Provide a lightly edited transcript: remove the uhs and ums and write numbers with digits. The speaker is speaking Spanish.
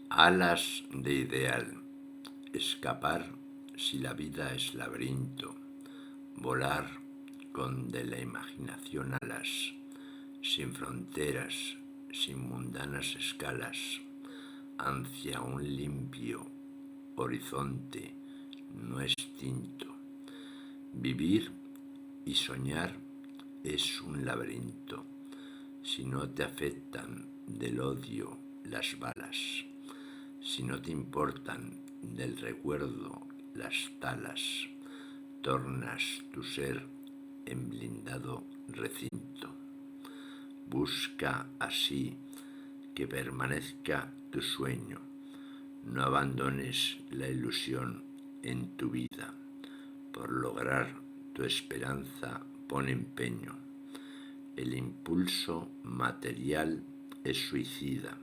Alas de ideal. Escapar si la vida es laberinto. Volar con de la imaginación alas, sin fronteras, sin mundanas escalas, hacia un limpio horizonte no extinto. Vivir y soñar es un laberinto, si no te afectan del odio las balas, si no te importan del recuerdo las talas, tornas tu ser en blindado recinto. Busca así que permanezca tu sueño, no abandones la ilusión en tu vida. Por lograr tu esperanza pon empeño. El impulso material es suicida.